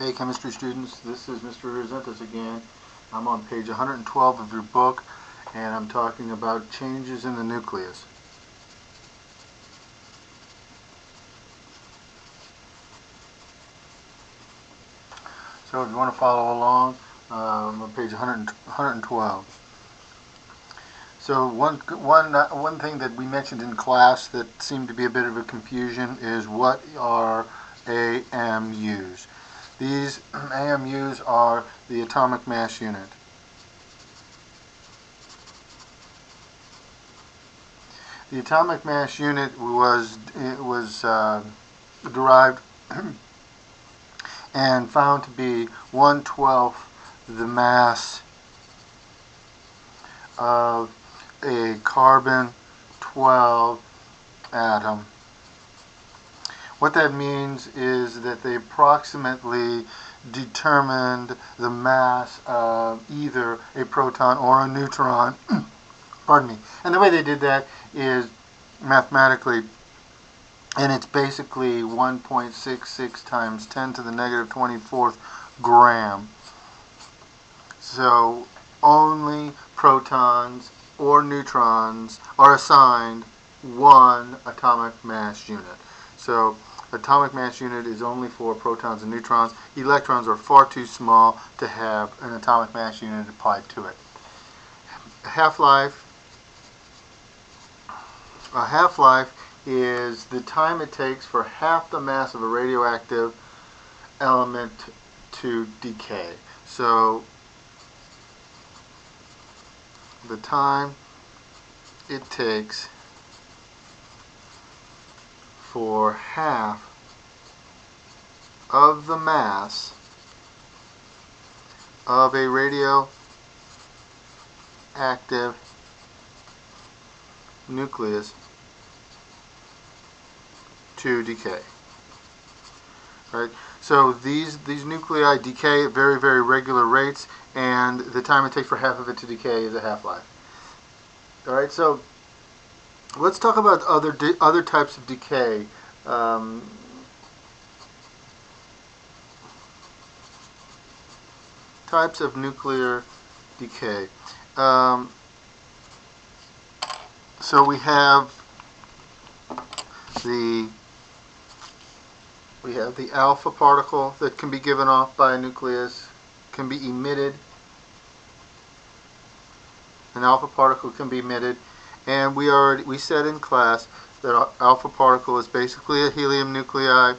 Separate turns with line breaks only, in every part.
Hey chemistry students, this is Mr. Rosenthus again. I'm on page 112 of your book and I'm talking about changes in the nucleus. So if you want to follow along, I'm on page 112. So one thing that we mentioned in class that seemed to be a bit of a confusion is what are AMUs. These AMUs are the atomic mass unit. The atomic mass unit was derived and found to be 1/12 the mass of a carbon 12 atom. What that means is that they approximately determined the mass of either a proton or a neutron. Pardon me. And the way they did that is mathematically, and it's basically 1.66 times 10 to the negative 24th gram. So only protons or neutrons are assigned one atomic mass unit. So atomic mass unit is only for protons and neutrons. Electrons are far too small to have an atomic mass unit applied to it. A half-life is the time it takes for half the mass of a radioactive element to decay. So the time it takes for half of the mass of a radioactive nucleus to decay. Right? So these nuclei decay at very, very regular rates, and the time it takes for half of it to decay is a half-life. All right, so let's talk about other types of decay. Types of nuclear decay. So we have the alpha particle that can be given off by a nucleus, can be emitted. An alpha particle can be emitted, and we said in class that alpha particle is basically a helium nuclei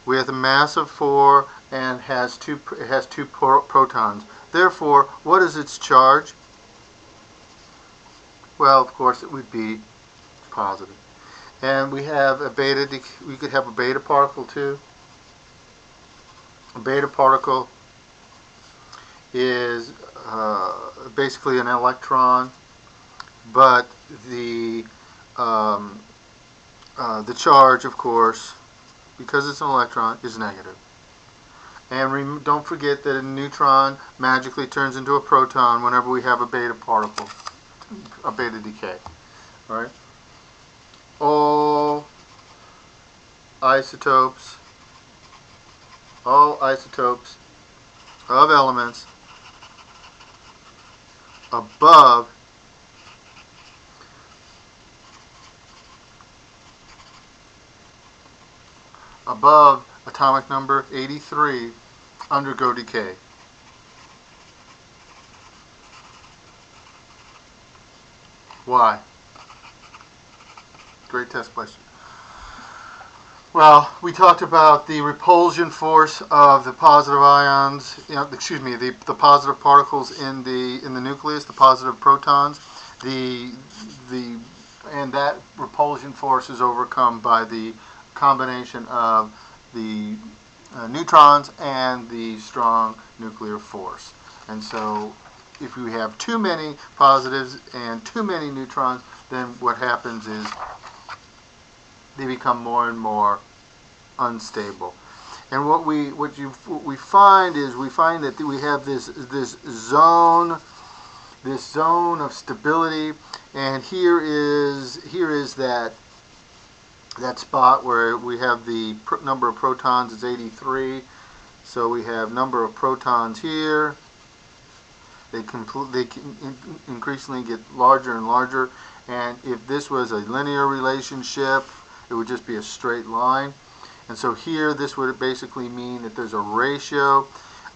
with a mass of 4 and has two protons. Therefore, what is its charge? Well, of course, it would be positive. And we have we could have a beta particle too. A beta particle is basically an electron, but the charge, of course, because it's an electron, is negative. And don't forget that a neutron magically turns into a proton whenever we have a beta particle, a beta decay. All right. All isotopes of elements above atomic number 83 undergo decay. Why? Great test question. Well, we talked about the repulsion force of the positive ions, the positive particles in the nucleus, the positive protons. And that repulsion force is overcome by the combination of the neutrons and the strong nuclear force. And so if we have too many positives and too many neutrons, then what happens is they become more and more unstable. And what we find that we have this zone of stability, and here is that spot where we have the number of protons is 83. So we have number of protons here. They increasingly get larger and larger, and if this was a linear relationship, it would just be a straight line. And so here, this would basically mean that there's a ratio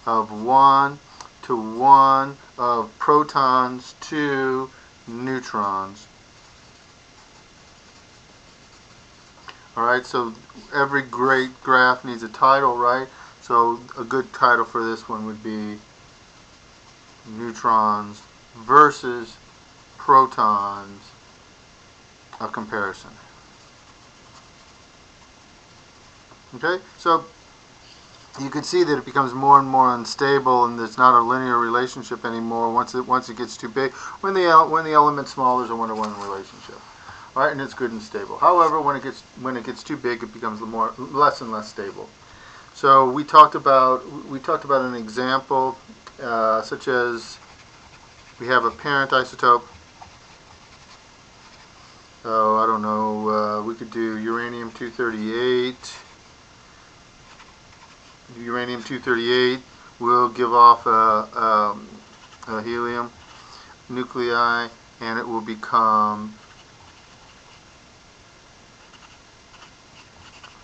of 1 to 1 of protons to neutrons. Alright, so every great graph needs a title, right? So a good title for this one would be neutrons versus protons, a comparison. Okay, so you can see that it becomes more and more unstable, and there's not a linear relationship anymore once it gets too big. When the element's small, there's a 1-to-1 relationship. All right, and it's good and stable. However, when it gets too big, it becomes less and less stable. So we talked about an example such as we have a parent isotope. So I don't know. We could do uranium-238. Uranium-238 will give off a helium nuclei, and it will become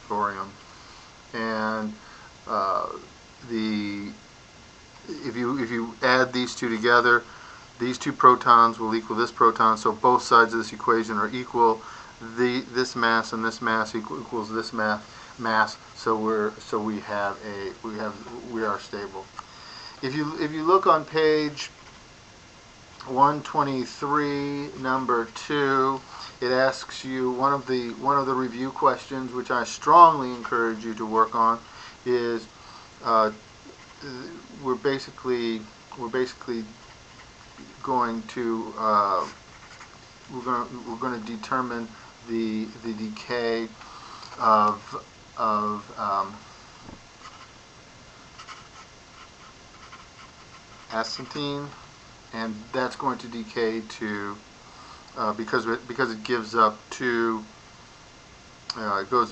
thorium. And if you add these two together, these two protons will equal this proton. So both sides of this equation are equal. This mass and this mass equals this mass. So we are stable. If you look on page 123, number 2, it asks you one of the review questions, which I strongly encourage you to work on, is we're basically going to we're going to determine the decay of astatine, and that's going to decay to because it gives up two. It goes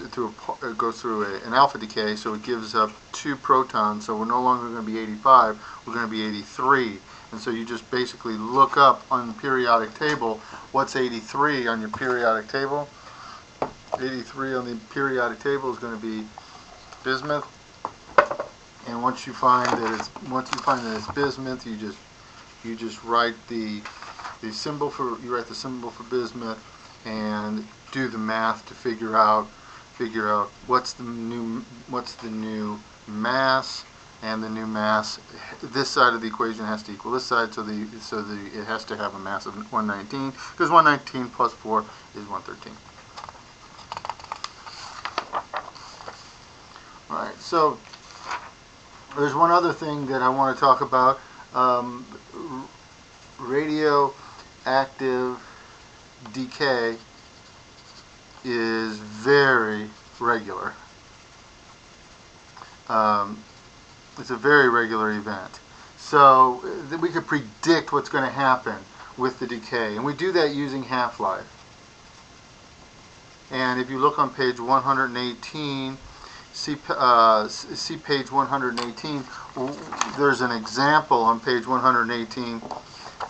through an alpha decay, so it gives up 2 protons. So we're no longer going to be 85; we're going to be 83. And so you just basically look up on the periodic table what's 83 on your periodic table. 83 on the periodic table is going to be bismuth. And once you find that it's bismuth, you just write the symbol for bismuth and do the math to figure out what's the new mass, and the new mass, this side of the equation has to equal this side, so it has to have a mass of 119, because 119 plus 4 is 113. All right, so there's one other thing that I want to talk about. Radioactive decay is very regular. It's a very regular event. So we could predict what's going to happen with the decay, and we do that using half-life. And if you look on page 118, see page 118, there's an example on page 118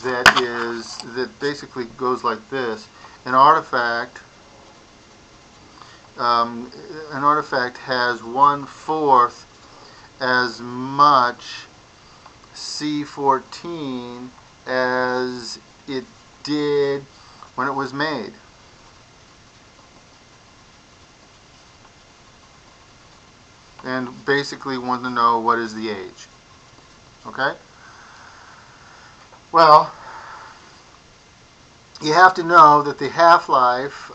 that basically goes like this. An artifact has 1/4 as much C14 as it did when it was made. And basically want to know what is the age. Okay? Well, you have to know that the half-life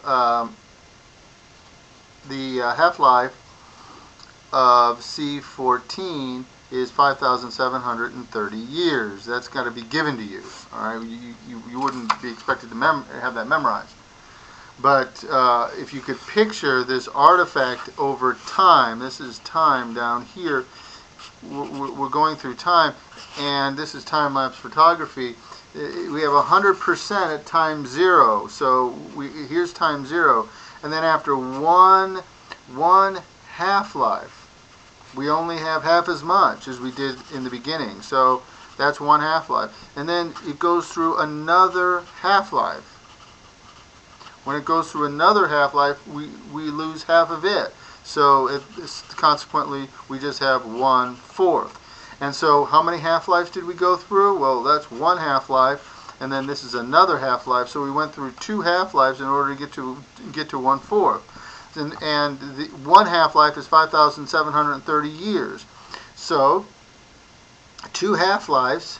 of C14 is 5,730 years. That's got to be given to you. All right, you wouldn't be expected to have that memorized. But if you could picture this artifact over time, this is time down here. We're going through time, and this is time-lapse photography. We have 100% at time 0. So here's time 0, and then after one half-life, we only have half as much as we did in the beginning. So that's one half-life. And then it goes through another half-life. When it goes through another half-life, we lose half of it. So consequently, we just have 1/4. And so how many half-lives did we go through? Well, that's one half-life, and then this is another half-life. So we went through two half-lives in order to get to 1/4. And the one half-life is 5,730 years. So two half-lives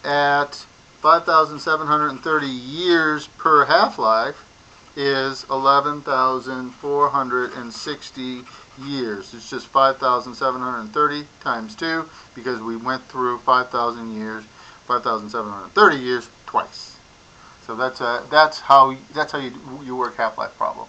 at 5,730 years per half-life is 11,460 years. It's just 5,730 times 2 because we went through 5,730 years twice. So that's how you work half-life problem.